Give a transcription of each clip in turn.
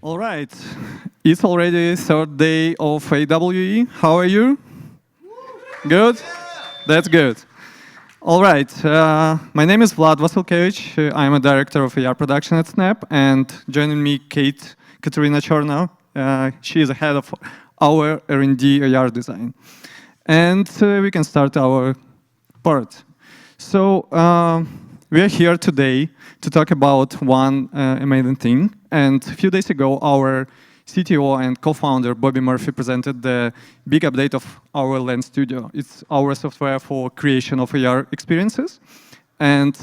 All right, it's already third day of AWE. How are you? Good? That's good. All right, my name is Vlad Vasylkevych. I'm a director of AR production at Snap, and joining me, Kateryna Chorna. She is the head of our R&D AR design. And we can start our part. So we are here today to talk about one amazing thing. And a few days ago, our CTO and co-founder, Bobby Murphy, presented the big update of our Lens Studio. It's our software for creation of AR experiences. And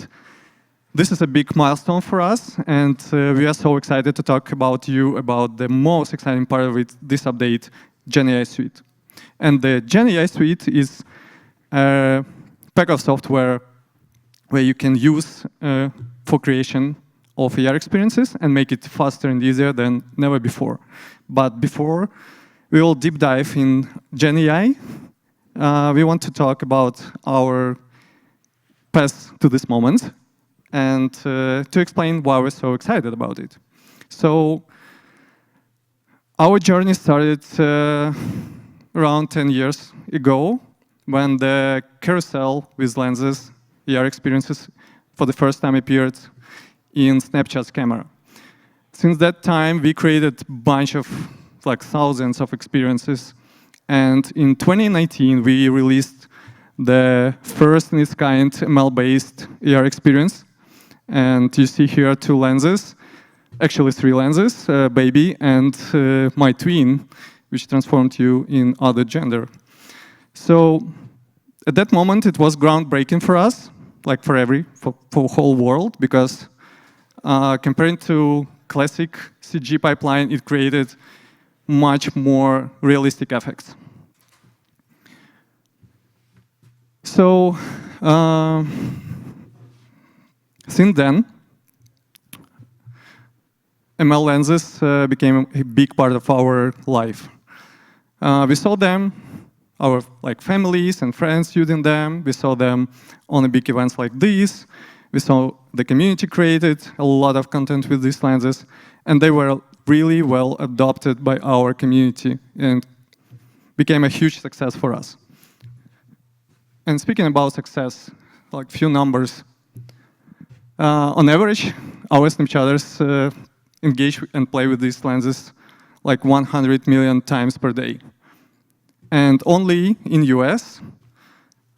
this is a big milestone for us. And we are so excited to talk about the most exciting part of it, this update, GenAI Suite. And the GenAI Suite is a pack of software where you can use for creation of AR experiences and make it faster and easier than never before. But before we will deep dive in GenAI, we want to talk about our path to this moment and to explain why we're so excited about it. So our journey started around 10 years ago when the carousel with lenses, AR experiences, for the first time appeared in Snapchat's camera. Since that time, we created a bunch of, thousands of experiences. And in 2019, we released the first in its kind ML-based AR experience. And you see here two lenses, actually three lenses, baby and my twin, which transformed you in other gender. So at that moment, it was groundbreaking for us, for the whole world, because comparing to classic CG pipeline, it created much more realistic effects. So since then, ML lenses became a big part of our life. We saw them, our families and friends using them. We saw them on big events like this. We saw the community created a lot of content with these lenses, and they were really well adopted by our community and became a huge success for us. And speaking about success, few numbers. On average, our Snapchatters engage and play with these lenses 100 million times per day. And only in US,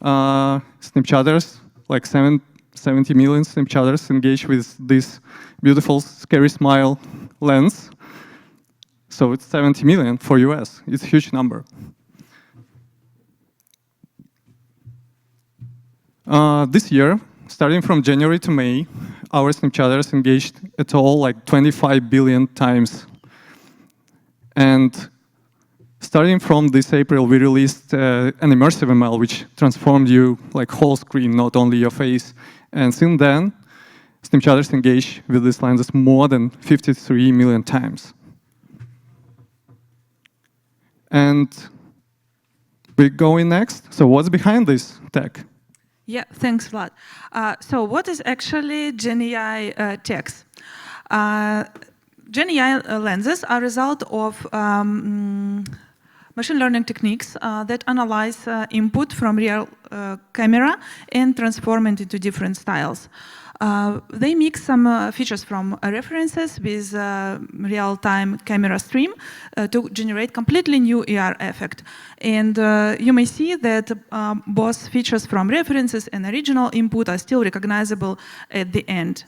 Snapchatters, 70 million Snapchatters engage with this beautiful, scary smile lens. So it's 70 million for US. It's a huge number. This year, starting from January to May, our Snapchatters engaged at all 25 billion times. And starting from this April, we released an immersive ML, which transformed you whole screen, not only your face. And since then, Snapchatters engage with these lenses more than 53 million times. And we're going next. So what's behind this tech? Yeah, thanks, Vlad. So what is actually GenAI text? GenAI lenses are a result of machine learning techniques that analyze input from real camera and transform it into different styles. They mix some features from references with real-time camera stream to generate completely new AR effect. And you may see that both features from references and original input are still recognizable at the end.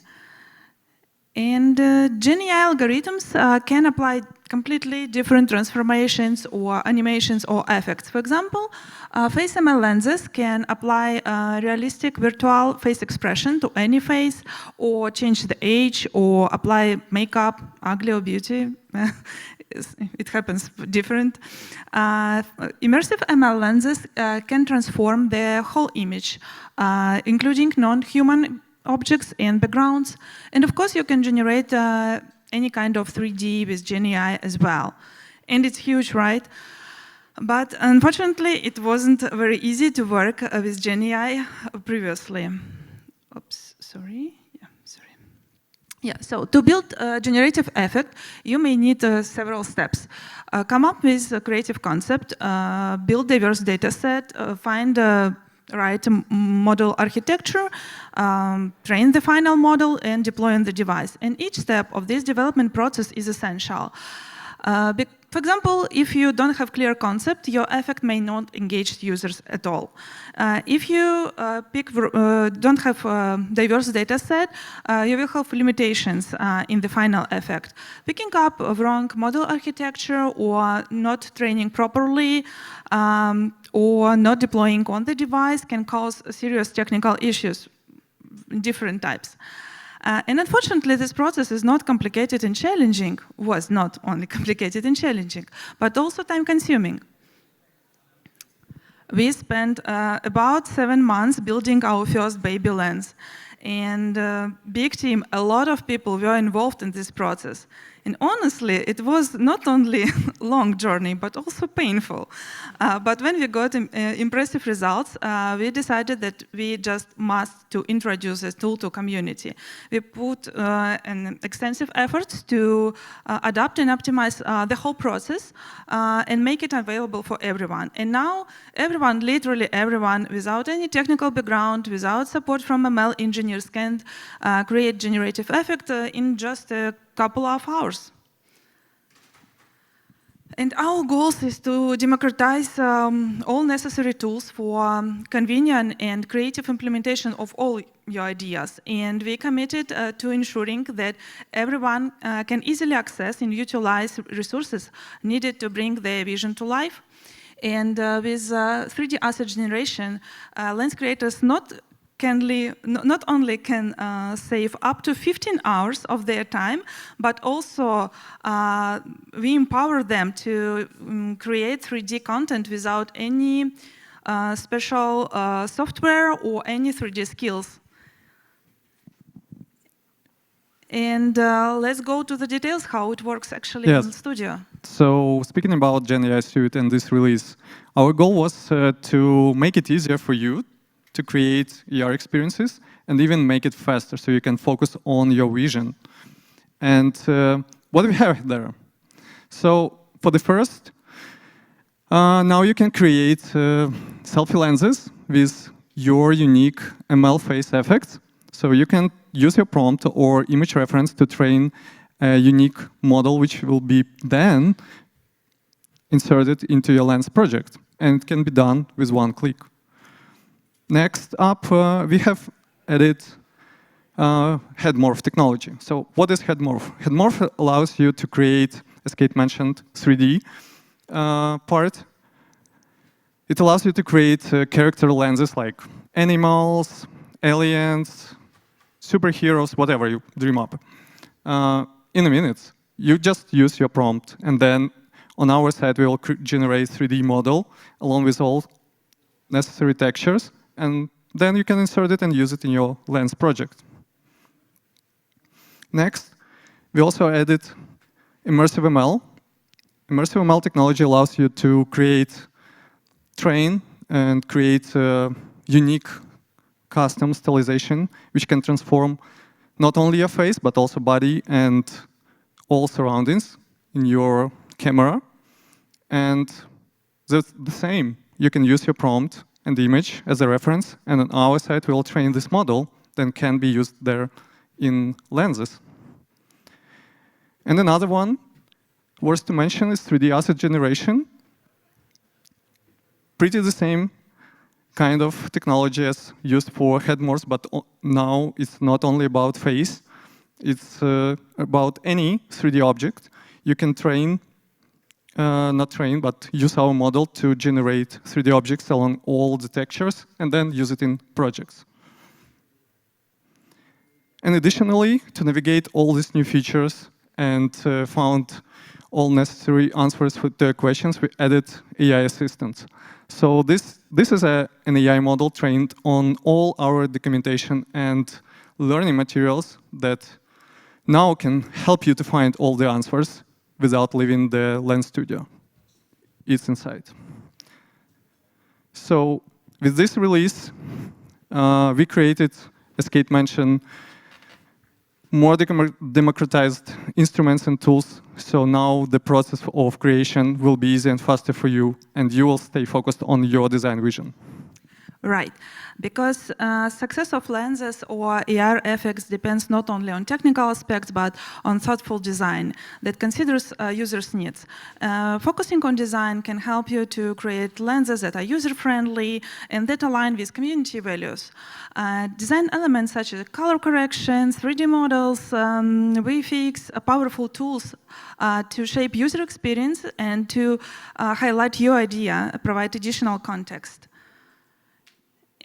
And GenAI algorithms can apply completely different transformations or animations or effects. For example, face ML lenses can apply realistic virtual face expression to any face, or change the age, or apply makeup, ugly or beauty. It happens different. Immersive ML lenses can transform the whole image, including non-human objects and backgrounds. And of course, you can generate any kind of 3D with GenAI as well. And it's huge, right? But unfortunately, it wasn't very easy to work with GenAI previously. Oops, sorry. Yeah, sorry. Yeah, so to build a generative effect, you may need several steps. Come up with a creative concept, build diverse data set, find the right model architecture, train the final model, and deploy on the device. And each step of this development process is essential. For example, if you don't have clear concept, your effect may not engage users at all. If you don't have diverse data set, you will have limitations in the final effect. Picking up a wrong model architecture or not training properly or not deploying on the device can cause serious technical issues, different types. And unfortunately, this process is not complicated and challenging, was not only complicated and challenging, but also time-consuming. We spent about 7 months building our first baby lens. And big team, a lot of people were involved in this process. And honestly, it was not only a long journey, but also painful. But when we got impressive results, we decided that we just must to introduce this tool to community. We put an extensive efforts to adapt and optimize the whole process and make it available for everyone. And now everyone, literally everyone, without any technical background, without support from ML engineers, can create generative effect in just a couple of hours. And our goal is to democratize all necessary tools for convenient and creative implementation of all your ideas. And we committed to ensuring that everyone can easily access and utilize resources needed to bring their vision to life. And with 3D asset generation, lens creators not only can save up to 15 hours of their time, but also we empower them to create 3D content without any special software or any 3D skills. And let's go to the details, how it works actually in the studio. So speaking about GenAI Suite and this release, our goal was to make it easier for you to create AR experiences and even make it faster so you can focus on your vision. And what do we have there? So for the first, now you can create selfie lenses with your unique ML face effects. So you can use your prompt or image reference to train a unique model which will be then inserted into your lens project. And it can be done with one click. Next up, we have added head morph technology. So what is head morph? Head morph allows you to create, as Kate mentioned, 3D part. It allows you to create character lenses like animals, aliens, superheroes, whatever you dream up. In a minute, you just use your prompt, and then on our side, we will generate 3D model along with all necessary textures. And then you can insert it and use it in your lens project. Next, we also added immersive ML. Immersive ML technology allows you to train and create unique custom stylization, which can transform not only your face, but also body and all surroundings in your camera. And that's the same. You can use your prompt and the image as a reference, and on our side, we will train this model that can be used there in lenses. And another one, worth to mention, is 3D asset generation. Pretty the same kind of technology as used for head morphs, but now it's not only about face, it's about any 3D object. You can not train, but use our model to generate 3D objects along all the textures and then use it in projects. And additionally, to navigate all these new features and found all necessary answers for the questions, we added AI assistants. So this is an AI model trained on all our documentation and learning materials that now can help you to find all the answers without leaving the lens studio. It's inside. So with this release, we created, as Kate mentioned, more democratized instruments and tools. So now the process of creation will be easier and faster for you, and you will stay focused on your design vision. Right, because success of lenses or AR effects depends not only on technical aspects, but on thoughtful design that considers users' needs. Focusing on design can help you to create lenses that are user-friendly and that align with community values. Design elements such as color corrections, 3D models, VFX, are powerful tools to shape user experience and to highlight your idea, provide additional context.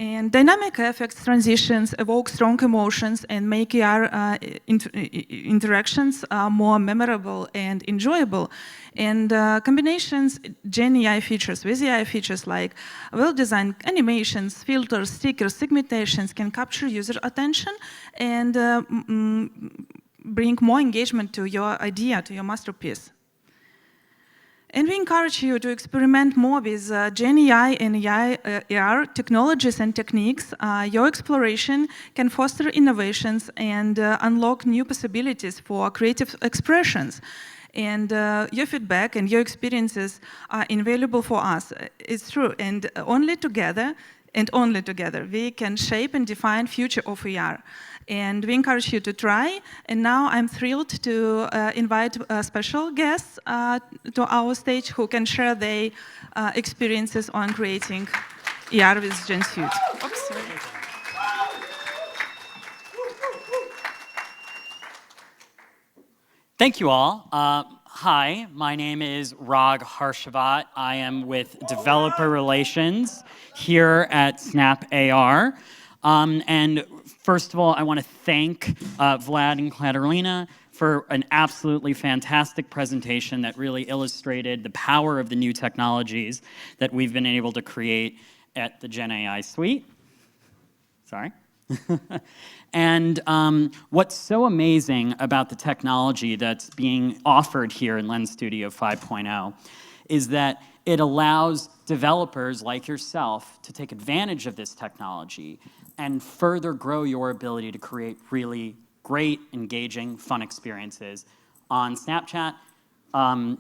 And dynamic effects transitions evoke strong emotions and make AR interactions more memorable and enjoyable. And combinations, GenAI features with AI features like well-designed animations, filters, stickers, segmentations can capture user attention and bring more engagement to your idea, to your masterpiece. And we encourage you to experiment more with GenAI and AR technologies and techniques. Your exploration can foster innovations and unlock new possibilities for creative expressions. And your feedback and your experiences are invaluable for us. It's true, and only together, we can shape and define future of AR. And we encourage you to try. And now I'm thrilled to invite special guests to our stage who can share their experiences on creating AR with Gen Suite. Oops, sorry. Thank you all. Hi, my name is Raag Harshavat. I am with Developer Relations here at Snap AR. And first of all, I want to thank Vlad and Kateryna for an absolutely fantastic presentation that really illustrated the power of the new technologies that we've been able to create at the GenAI suite. Sorry. And what's so amazing about the technology that's being offered here in Lens Studio 5.0 is that it allows developers like yourself to take advantage of this technology and further grow your ability to create really great, engaging, fun experiences on Snapchat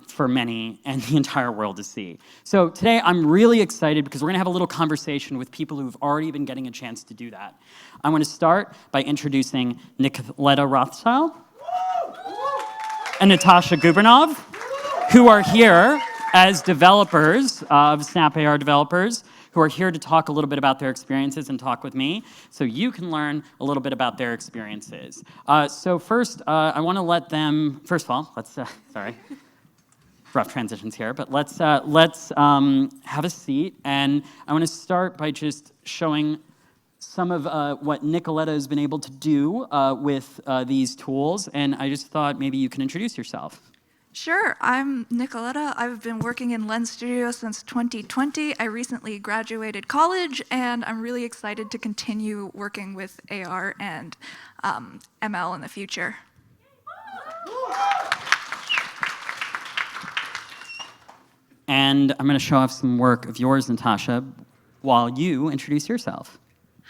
for many and the entire world to see. So today I'm really excited because we're gonna have a little conversation with people who've already been getting a chance to do that. I want to start by introducing Nicolletta Rothschild and Natasha Gubernov, who are here as developers of Snap AR developers, who are here to talk a little bit about their experiences and talk with me, so you can learn a little bit about their experiences. So first, I want to let them, first of all, let's, sorry, rough transitions here, but let's have a seat, and I want to start by just showing some of what Nicolletta has been able to do with these tools, and I just thought maybe you can introduce yourself. Sure, I'm Nicolletta. I've been working in Lens Studio since 2020. I recently graduated college, and I'm really excited to continue working with AR and ML in the future. And I'm going to show off some work of yours, Natasha, while you introduce yourself.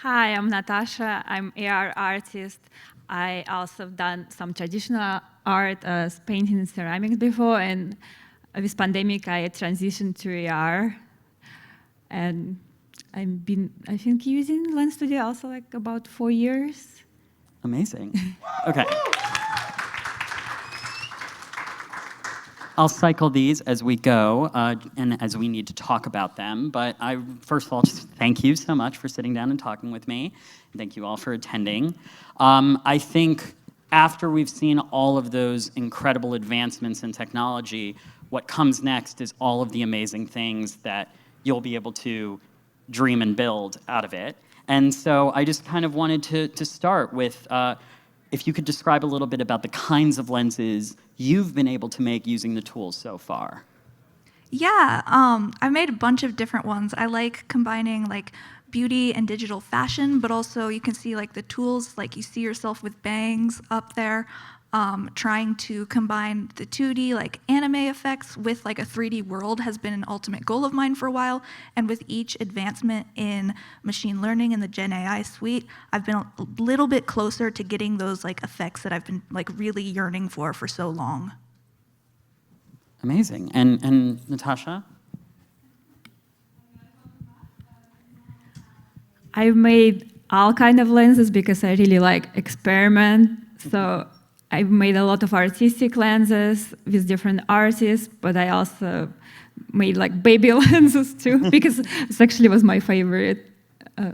Hi, I'm Natasha. I'm AR artist. I also done some traditional art, painting and ceramics before, and with pandemic I transitioned to AR. And I've been, I think, using Lens Studio also like about 4 years. Amazing. Okay. I'll cycle these as we go and as we need to talk about them. But I, first of all, just thank you so much for sitting down and talking with me. Thank you all for attending. I think after we've seen all of those incredible advancements in technology, what comes next is all of the amazing things that you'll be able to dream and build out of it. And so I just kind of wanted to start with, if you could describe a little bit about the kinds of lenses you've been able to make using the tools so far. Yeah, I made a bunch of different ones. I like combining like beauty and digital fashion, but also you can see like the tools, like you see yourself with bangs up there. trying to combine the 2D like anime effects with like a 3D world has been an ultimate goal of mine for a while. And with each advancement in machine learning in the GenAI suite, I've been a little bit closer to getting those like effects that I've been like really yearning for so long. Amazing. And Natasha? I've made all kind of lenses because I really like experiment. So I've made a lot of artistic lenses with different artists, but I also made like baby lenses too, because it actually was my favorite,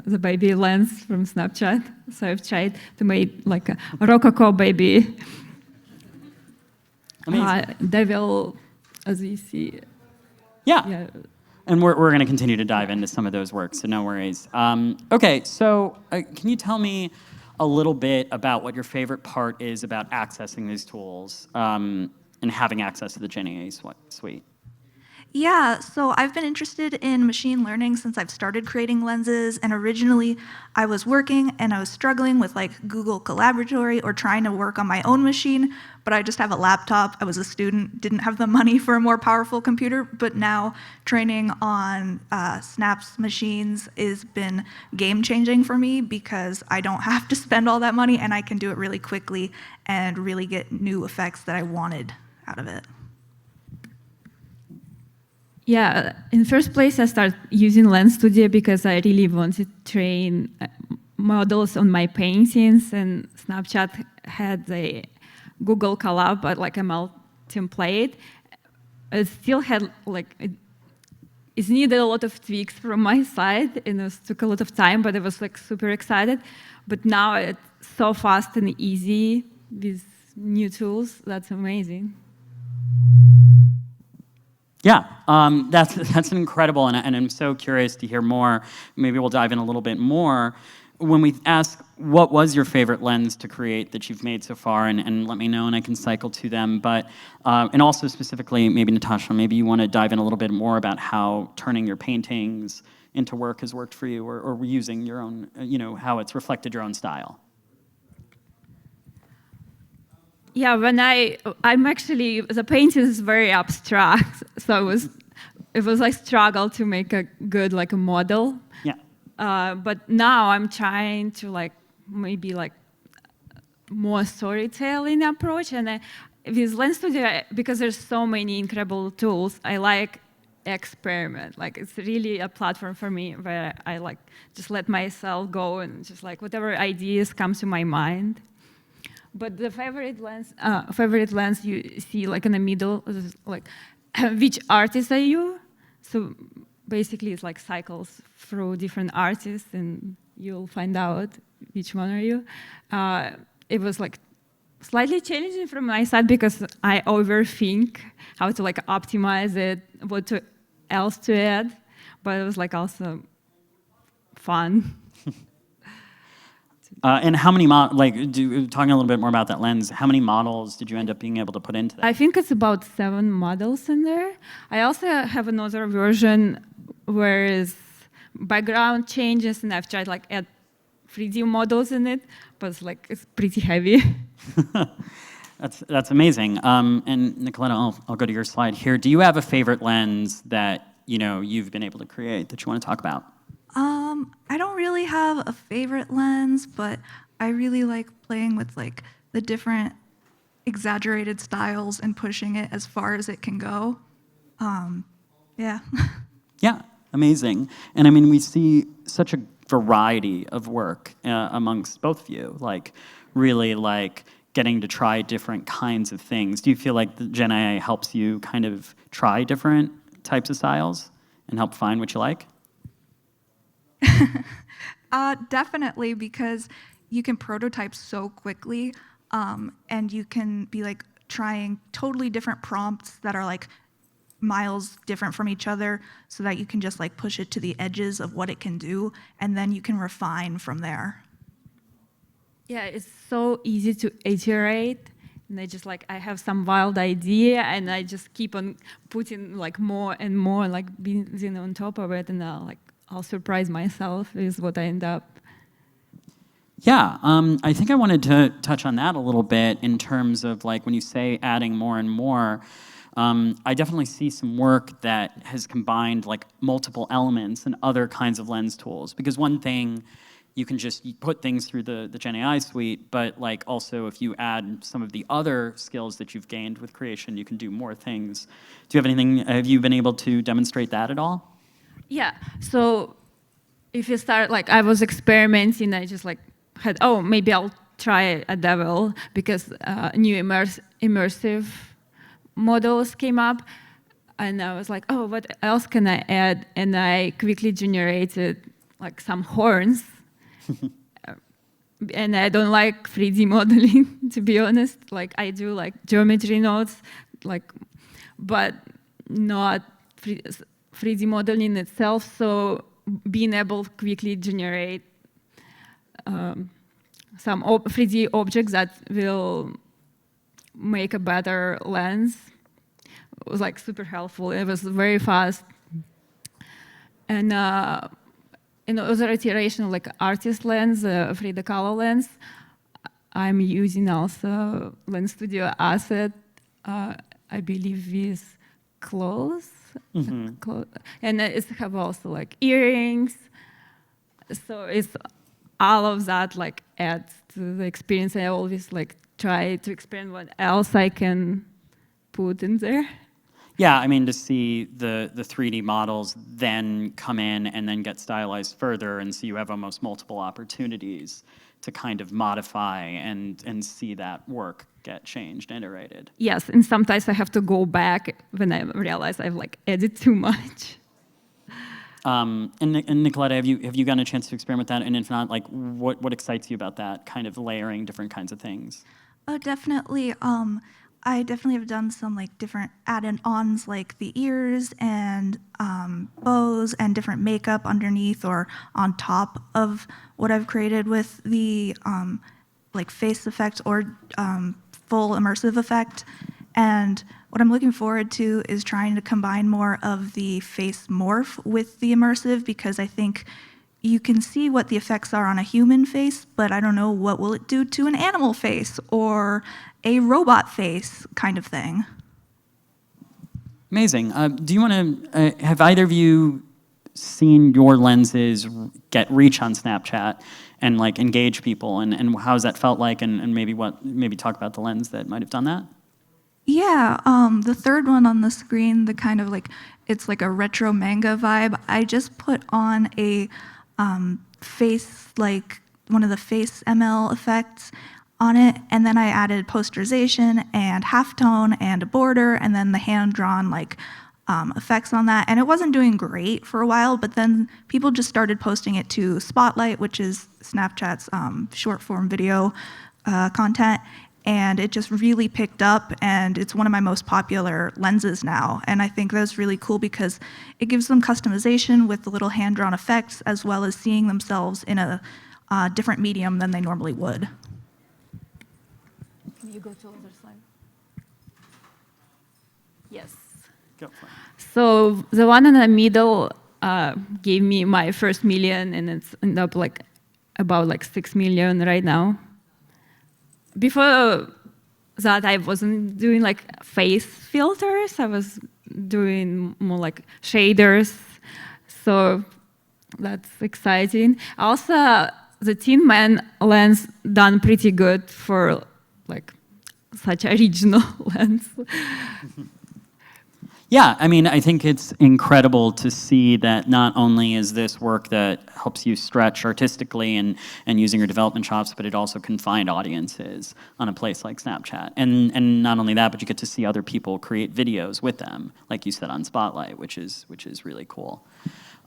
the baby lens from Snapchat. So I've tried to make like a rococo baby. Amazing. Devil, as you see. Yeah. And we're going to continue to dive into some of those works, so no worries. Okay, so can you tell me a little bit about what your favorite part is about accessing these tools and having access to the GenAI suite? Yeah, so I've been interested in machine learning since I've started creating lenses, and originally I was working and I was struggling with like Google Collaboratory or trying to work on my own machine, but I just have a laptop. I was a student, didn't have the money for a more powerful computer, but now training on Snap's machines has been game-changing for me because I don't have to spend all that money and I can do it really quickly and really get new effects that I wanted out of it. Yeah, in first place, I started using Lens Studio because I really wanted to train models on my paintings, and Snapchat had the Google Collab, but like ML template. It still had like, it needed a lot of tweaks from my side, and it took a lot of time, but I was like super excited. But now it's so fast and easy with new tools. That's amazing. Yeah, that's incredible, and I'm so curious to hear more. Maybe we'll dive in a little bit more. When we ask, what was your favorite lens to create that you've made so far, and let me know, and I can cycle to them. But, and also specifically, maybe Natasha, maybe you want to dive in a little bit more about how turning your paintings into work has worked for you, or using your own, how it's reflected your own style. Yeah, when I'm actually, the painting is very abstract, so it was like struggle to make a good like a model. Yeah. But now I'm trying to like maybe like more storytelling approach, and with Lens Studio, because there's so many incredible tools, I like experiment. Like it's really a platform for me where I like just let myself go and just like whatever ideas come to my mind. But the favorite lens you see like in the middle is like which artist are you? So basically it's like cycles through different artists and you'll find out which one are you. It was like slightly challenging from my side because I overthink how to like optimize it, what else to add, but it was like also fun. And how many, talking a little bit more about that lens, how many models did you end up being able to put into that? I think it's about 7 models in there. I also have another version where is background changes, and I've tried like add 3D models in it, but it's pretty heavy. That's amazing. And Nicolletta, I'll go to your slide here. Do you have a favorite lens that you've been able to create that you want to talk about? I don't really have a favorite lens, but I really like playing with like the different exaggerated styles and pushing it as far as it can go. Yeah. Yeah, amazing. And I mean, we see such a variety of work amongst both of you, like really like getting to try different kinds of things. Do you feel like the GenAI helps you kind of try different types of styles and help find what you like? Definitely, because you can prototype so quickly, and you can be like trying totally different prompts that are like miles different from each other, so that you can just like push it to the edges of what it can do, and then you can refine from there. Yeah, it's so easy to iterate. And I have some wild idea, and I just keep on putting like more and more, like building on top of it, and I'll surprise myself with what I end up. Yeah, I think I wanted to touch on that a little bit in terms of like when you say adding more and more. I definitely see some work that has combined like multiple elements and other kinds of lens tools. Because one thing, you can just put things through the GenAI suite, but like also if you add some of the other skills that you've gained with creation, you can do more things. Do you have anything, have you been able to demonstrate that at all? Yeah, so if you start, like I was experimenting, I just like had, oh, maybe I'll try a devil because new immersive models came up, and I was like, oh, what else can I add? And I quickly generated like some horns. And I don't like 3D modeling, to be honest. Like I do like geometry nodes, like, but not 3D modeling itself. So being able to quickly generate some 3D objects that will make a better lens was like super helpful. It was very fast. And in other iteration, like artist lens, 3D color lens, I'm using also Lens Studio Asset, I believe with clothes. And it have also like earrings. So it's all of that like adds to the experience. I always like try to experiment what else I can put in there. Yeah, I mean, to see the 3D models then come in and then get stylized further, and so you have almost multiple opportunities to kind of modify and see that work get changed, iterated. Yes, and sometimes I have to go back when I realize I've like edited too much. And Nicolletta, have you gotten a chance to experiment with that? And if not, like, what excites you about that kind of layering different kinds of things? Oh, definitely. I definitely have done some like different add-ons like the ears and bows and different makeup underneath or on top of what I've created with the like face effect or full immersive effect. And what I'm looking forward to is trying to combine more of the face morph with the immersive, because I think you can see what the effects are on a human face, but I don't know what will it do to an animal face or a robot face kind of thing. Amazing. Do you want to, have either of you seen your lenses get reach on Snapchat and like engage people, and how's that felt like, and maybe talk about the lens that might have done that? Yeah, the third one on the screen, the kind of like, it's like a retro manga vibe. I just put on a face, like one of the face ML effects on it, and then I added posterization and halftone and a border, and then the hand-drawn like effects on that. And it wasn't doing great for a while, but then people just started posting it to Spotlight, which is Snapchat's short-form video content, and it just really picked up, and it's one of my most popular lenses now. And I think that's really cool because it gives them customization with the little hand-drawn effects, as well as seeing themselves in a different medium than they normally would. Can you go to the other slide? Yes. Go for it. So the one in the middle gave me my first million, and it's ended up like about like 6 million right now. Before that, I wasn't doing like face filters. I was doing more like shaders. So that's exciting. Also, the Tin Man lens done pretty good for like such a regional lens. Yeah, I mean, I think it's incredible to see that not only is this work that helps you stretch artistically and using your development chops, but it also can find audiences on a place like Snapchat. And not only that, but you get to see other people create videos with them, like you said on Spotlight, which is really cool.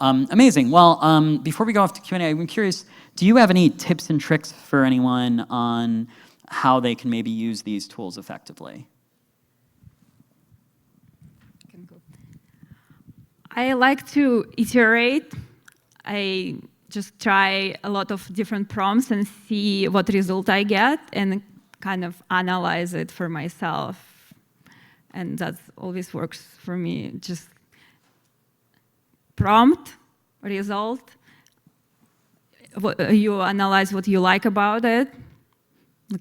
Amazing. Well, before we go off to Q&A, I'm curious, do you have any tips and tricks for anyone on how they can maybe use these tools effectively? I like to iterate. I just try a lot of different prompts and see what result I get and kind of analyze it for myself. And that always works for me. Just prompt, result, you analyze what you like about it,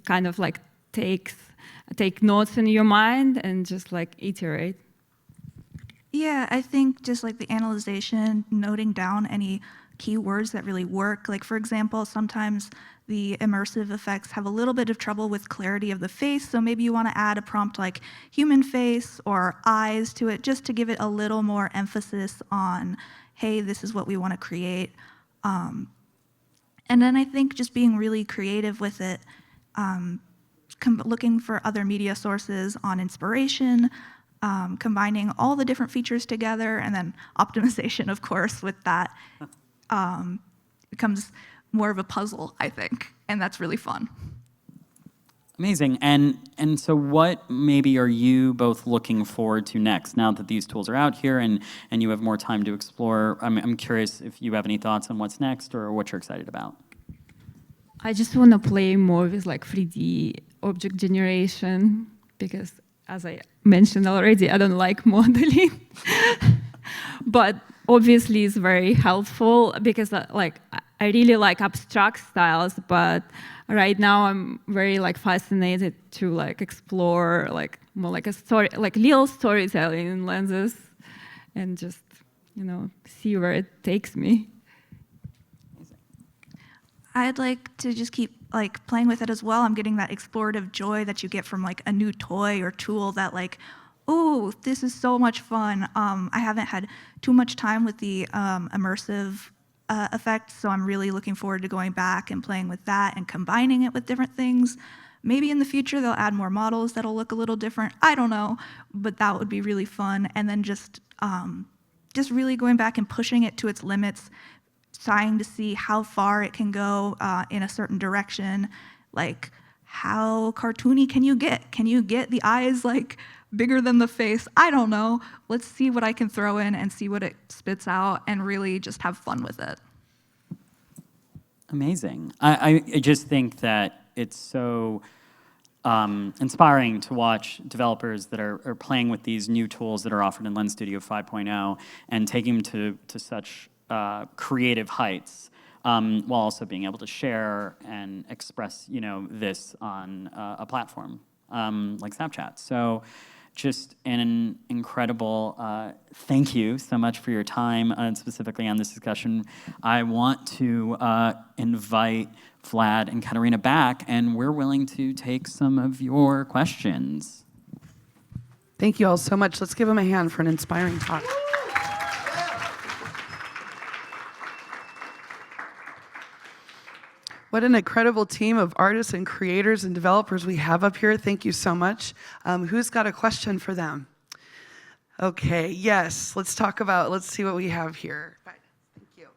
kind of like take notes in your mind and just like iterate. Yeah, I think just like the analyzation, noting down any keywords that really work. Like for example, sometimes the immersive effects have a little bit of trouble with clarity of the face, so maybe you want to add a prompt like human face or eyes to it just to give it a little more emphasis on, hey, this is what we want to create. And then I think just being really creative with it, looking for other media sources on inspiration, combining all the different features together, and then optimization, of course, with that becomes more of a puzzle, I think, and that's really fun. Amazing. And so what maybe are you both looking forward to next now that these tools are out here and you have more time to explore? I'm curious if you have any thoughts on what's next or what you're excited about. I just want to play more with like 3D object generation because, as I mentioned already, I don't like modeling. But obviously it's very helpful because I really like abstract styles, but right now I'm very like fascinated to like explore like more like a story, like little storytelling in lenses and just, see where it takes me. I'd like to just keep like playing with it as well. I'm getting that explorative joy that you get from like a new toy or tool that like, oh, this is so much fun. I haven't had too much time with the immersive effect, so I'm really looking forward to going back and playing with that and combining it with different things. Maybe in the future they'll add more models that'll look a little different. I don't know, but that would be really fun. And then just really going back and pushing it to its limits, trying to see how far it can go in a certain direction. Like, how cartoony can you get? Can you get the eyes like bigger than the face? I don't know. Let's see what I can throw in and see what it spits out and really just have fun with it. Amazing. I just think that it's so inspiring to watch developers that are playing with these new tools that are offered in Lens Studio 5.0 and taking them to such creative heights, while also being able to share and express, this on a platform like Snapchat. So, just an incredible thank you so much for your time, specifically on this discussion. I want to invite Vlad and Kateryna back, and we're willing to take some of your questions. Thank you all so much. Let's give them a hand for an inspiring talk. What an incredible team of artists and creators and developers we have up here. Thank you so much. Who's got a question for them? Okay, yes, let's see what we have here. Bye. Thank you.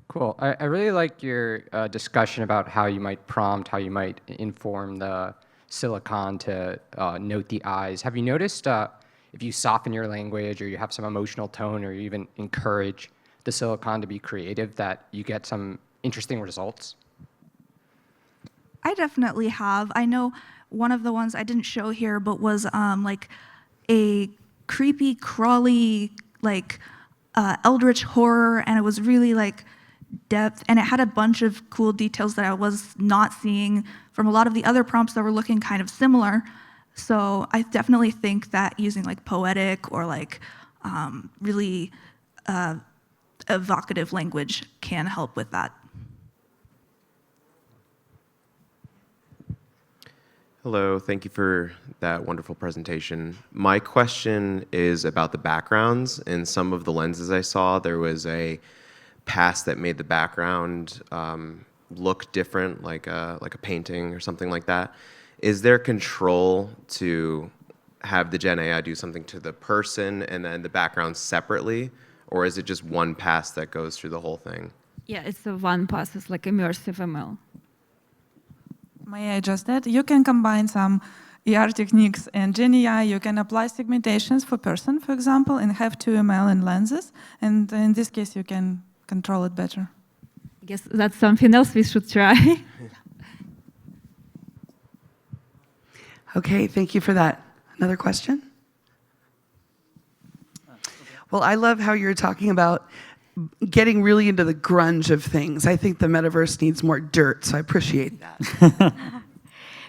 Cool. I really like your discussion about how you might prompt, how you might inform the silicon to note the eyes. Have you noticed if you soften your language or you have some emotional tone or you even encourage the silicon to be creative that you get some interesting results? I definitely have. I know one of the ones I didn't show here, but was like a creepy, crawly, like eldritch horror, and it was really like depth, and it had a bunch of cool details that I was not seeing from a lot of the other prompts that were looking kind of similar. So I definitely think that using like poetic or like really evocative language can help with that. Hello, thank you for that wonderful presentation. My question is about the backgrounds. In some of the lenses I saw, there was a pass that made the background look different, like a painting or something like that. Is there control to have the GenAI do something to the person and then the background separately, or is it just one pass that goes through the whole thing? Yeah, it's a one pass. It's like immersive ML. May I just add? You can combine some ER techniques and GenAI. You can apply segmentations for person, for example, and have 2ML in lenses. And in this case, you can control it better. I guess that's something else we should try. Okay, thank you for that. Another question? Well, I love how you're talking about getting really into the grunge of things. I think the metaverse needs more dirt, so I appreciate that.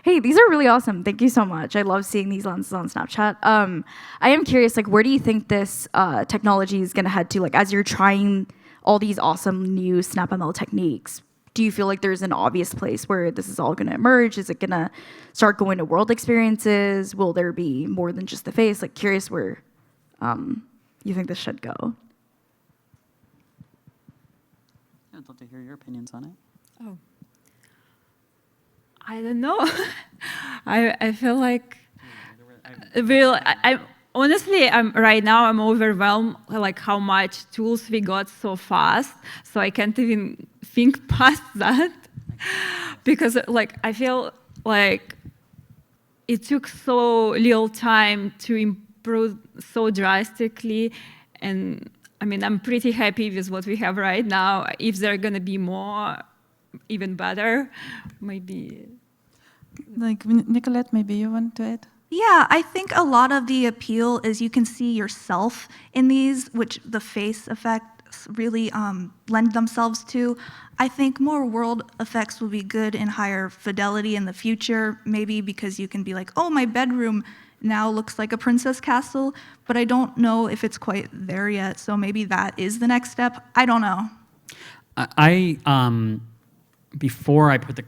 Hey, these are really awesome. Thank you so much. I love seeing these lenses on Snapchat. I am curious, like, where do you think this technology is going to head to? Like, as you're trying all these awesome new SnapML techniques, do you feel like there's an obvious place where this is all going to emerge? Is it going to start going to world experiences? Will there be more than just the face? Like, curious where you think this should go. I'd love to hear your opinions on it. Oh. I don't know. I feel like honestly, right now I'm overwhelmed like how much tools we got so fast, so I can't even think past that because like I feel like it took so little time to improve so drastically, and I mean I'm pretty happy with what we have right now. If there are gonna be more, even better, maybe. Like Nicolletta, maybe you want to add? Yeah, I think a lot of the appeal is you can see yourself in these, which the face effects really lend themselves to. I think more world effects will be good in higher fidelity in the future, maybe because you can be like, oh, my bedroom now looks like a princess castle, but I don't know if it's quite there yet, so maybe that is the next step. I don't know. Before I put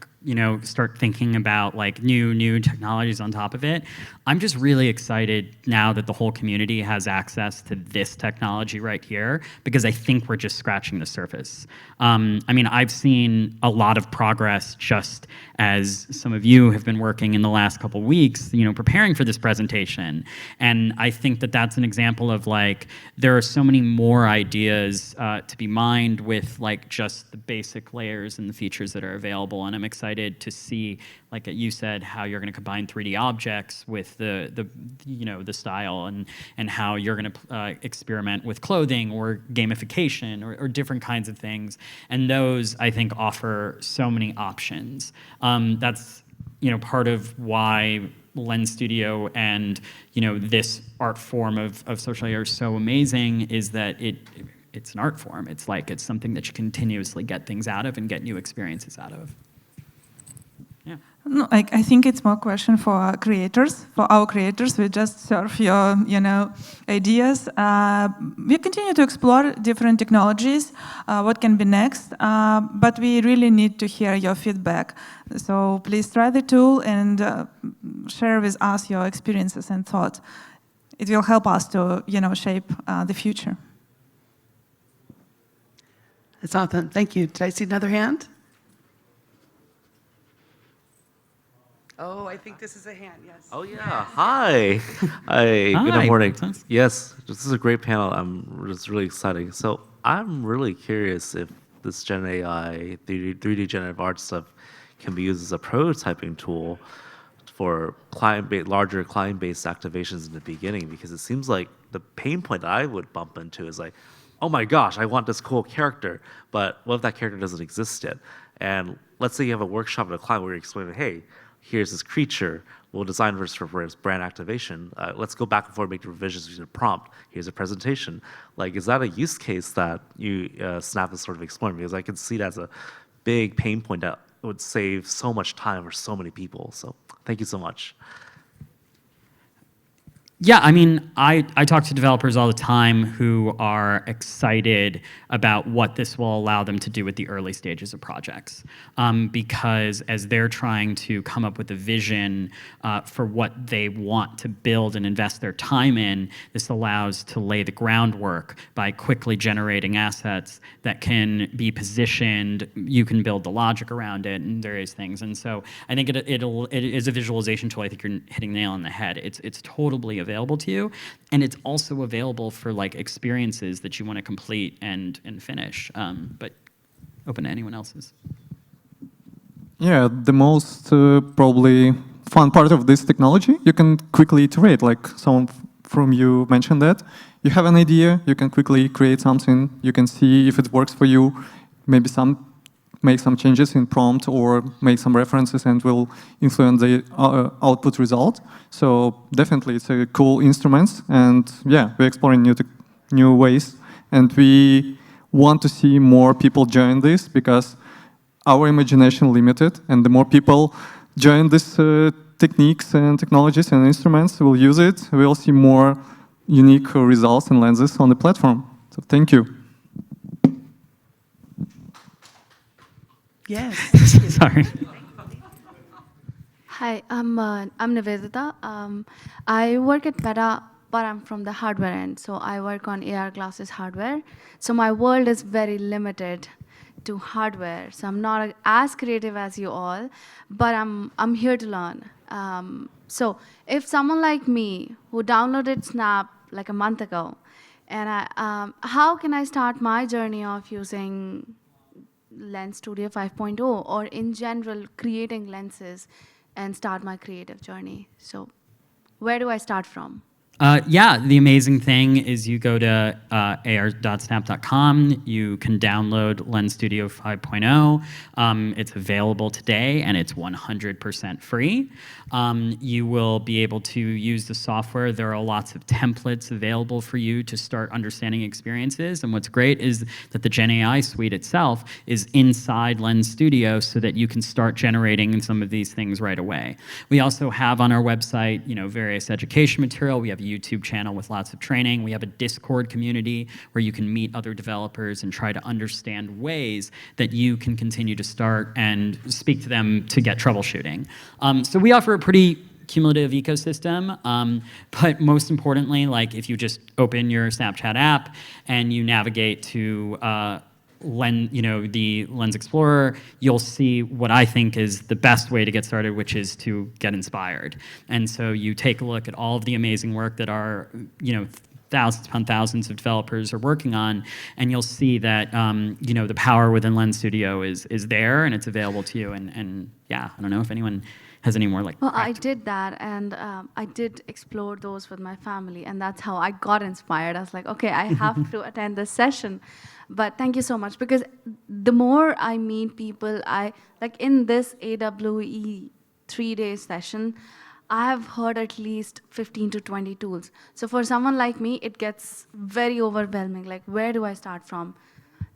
start thinking about like new technologies on top of it, I'm just really excited now that the whole community has access to this technology right here, because I think we're just scratching the surface. I mean, I've seen a lot of progress just as some of you have been working in the last couple weeks, preparing for this presentation. And I think that that's an example of like, there are so many more ideas to be mined with like just the basic layers and the features that are available. And I'm excited to see, like you said, how you're going to combine 3D objects with the style, and how you're going to experiment with clothing or gamification or different kinds of things. And those, I think, offer so many options. That's part of why Lens Studio and this art form of social AI is so amazing, is that it's an art form. It's something that you continuously get things out of and get new experiences out of. Yeah. No, I think it's more question for our creators. We just serve your, ideas. We continue to explore different technologies, what can be next, but we really need to hear your feedback. So please try the tool and share with us your experiences and thoughts. It will help us to, shape the future. That's awesome. Thank you. Did I see another hand? Oh, I think this is a hand, yes. Oh, yeah. Hi. Hi. Good morning. Yes, this is a great panel. It's really exciting. So I'm really curious if this GenAI, 3D generative art stuff can be used as a prototyping tool for larger client-based activations in the beginning, because it seems like the pain point that I would bump into is like, oh my gosh, I want this cool character, but what if that character doesn't exist yet? And let's say you have a workshop at a client where you're explaining, hey, here's this creature, we'll design this for its brand activation. Let's go back and forth, make the revisions using a prompt. Here's a presentation. Like, is that a use case that Snap is sort of exploring? Because I can see that as a big pain point that would save so much time for so many people. So thank you so much. Yeah, I mean, I talk to developers all the time who are excited about what this will allow them to do at the early stages of projects. Because as they're trying to come up with a vision for what they want to build and invest their time in, this allows to lay the groundwork by quickly generating assets that can be positioned. You can build the logic around it and various things. And so I think it is a visualization tool. I think you're hitting the nail on the head. It's totally available to you, and it's also available for like experiences that you want to complete and finish, but open to anyone else's. Yeah, the most probably fun part of this technology, you can quickly iterate, like someone from you mentioned that. You have an idea, you can quickly create something, you can see if it works for you, maybe make some changes in prompt or make some references and will influence the output result. So definitely it's a cool instrument, and yeah, we're exploring new ways. And we want to see more people join this because our imagination limited, and the more people join these techniques and technologies and instruments, will use it, we'll see more unique results and lenses on the platform. So thank you. Yes. Sorry. Hi, I'm Nivedita. I work at Meta, but I'm from the hardware end. So I work on AR glasses hardware. So my world is very limited to hardware. So I'm not as creative as you all, but I'm here to learn. So if someone like me who downloaded Snap like a month ago, and how can I start my journey of using Lens Studio 5.0 or in general creating lenses and start my creative journey? So where do I start from? Yeah, the amazing thing is you go to ar.snap.com, you can download Lens Studio 5.0. It's available today and it's 100% free. You will be able to use the software. There are lots of templates available for you to start understanding experiences. And what's great is that the GenAI suite itself is inside Lens Studio so that you can start generating some of these things right away. We also have on our website, various education material. We have a YouTube channel with lots of training. We have a Discord community where you can meet other developers and try to understand ways that you can continue to start and speak to them to get troubleshooting. So we offer a pretty cumulative ecosystem, but most importantly, like if you just open your Snapchat app and you navigate to the Lens Explorer, you'll see what I think is the best way to get started, which is to get inspired. And so you take a look at all of the amazing work that our, thousands upon thousands of developers are working on, and you'll see that, the power within Lens Studio is there and it's available to you. And yeah, I don't know if anyone has any more like. Well, I did that, and I did explore those with my family, and that's how I got inspired. I was like, okay, I have to attend this session. But thank you so much, because the more I meet people, like in this AWE 3-day session, I have heard at least 15 to 20 tools. So for someone like me, it gets very overwhelming. Like, where do I start from?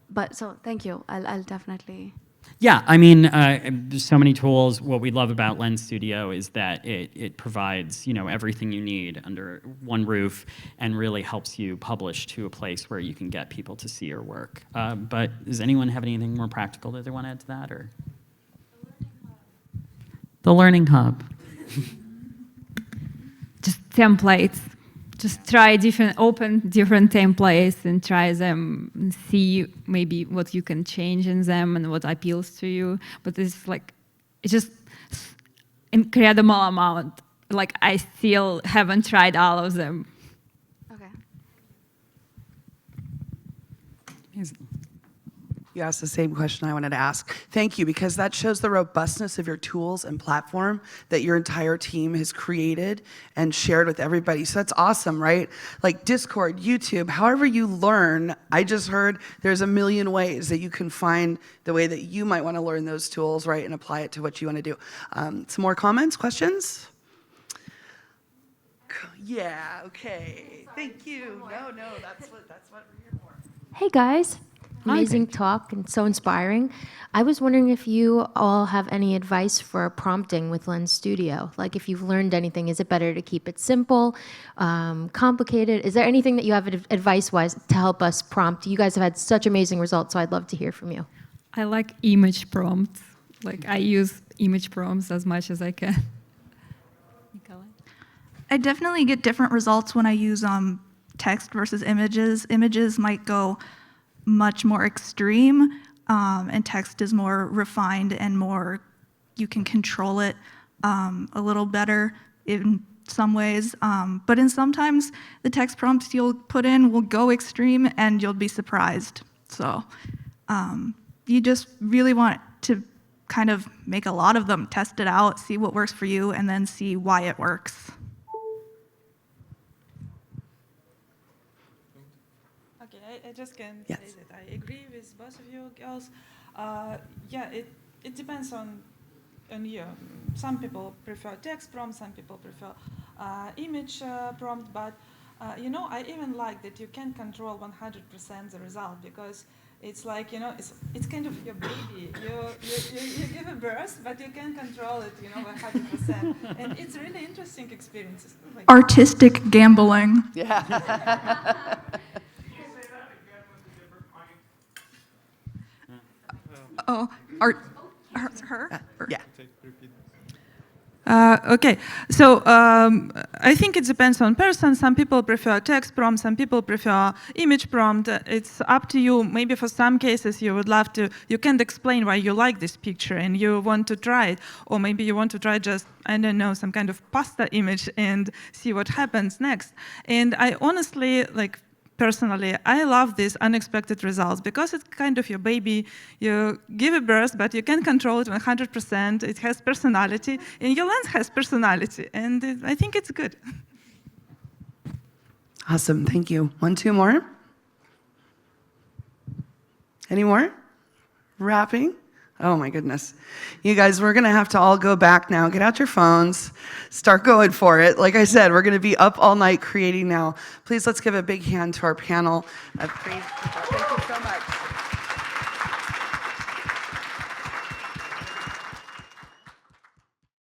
But so thank you. I'll definitely. Yeah, I mean, there's so many tools. What we love about Lens Studio is that it provides, everything you need under one roof and really helps you publish to a place where you can get people to see your work. But does anyone have anything more practical that they want to add to that, or? The Learning Hub. Just templates. Just try open different templates and try them and see maybe what you can change in them and what appeals to you. But it's just incredible amount. Like, I still haven't tried all of them. Okay. Amazing. You asked the same question I wanted to ask. Thank you, because that shows the robustness of your tools and platform that your entire team has created and shared with everybody. So that's awesome, right? Like Discord, YouTube, however you learn, I just heard there's a million ways that you can find the way that you might want to learn those tools, right, and apply it to what you want to do. Some more comments, questions? Yeah, okay. Thank you. No, that's what we're here for. Hey guys. Amazing talk and so inspiring. I was wondering if you all have any advice for prompting with Lens Studio. Like, if you've learned anything, is it better to keep it simple, complicated? Is there anything that you have advice-wise to help us prompt? You guys have had such amazing results, so I'd love to hear from you. I like image prompts. Like, I use image prompts as much as I can. Nicolletta? I definitely get different results when I use text versus images. Images might go much more extreme, and text is more refined and more, you can control it a little better in some ways. But in sometimes the text prompts you'll put in will go extreme and you'll be surprised. So you just really want to kind of make a lot of them, test it out, see what works for you, and then see why it works. I just can Yes. say that I agree with both of you girls. Yeah, it depends on you. Some people prefer text prompt, some people prefer image prompt, but I even like that you can control 100% the result, because It's like, it's kind of your baby. You give a birth, but you can control it, 100%. And it's really interesting experiences. Artistic gambling. Yeah. Oh, her? Yeah. Okay, so I think it depends on person. Some people prefer text prompt, some people prefer image prompt. It's up to you. Maybe for some cases you would love to, you can't explain why you like this picture and you want to try it. Or maybe you want to try just, I don't know, some kind of pasta image and see what happens next. And I honestly, personally, I love these unexpected results because it's kind of your baby. You give a birth, but you can control it 100%. It has personality, and your lens has personality, and I think it's good. Awesome, thank you. 1, 2 more? Any more? Wrapping? Oh my goodness. You guys, we're gonna have to all go back now. Get out your phones, start going for it. Like I said, we're gonna be up all night creating now. Please let's give a big hand to our panel of great people. Thank you.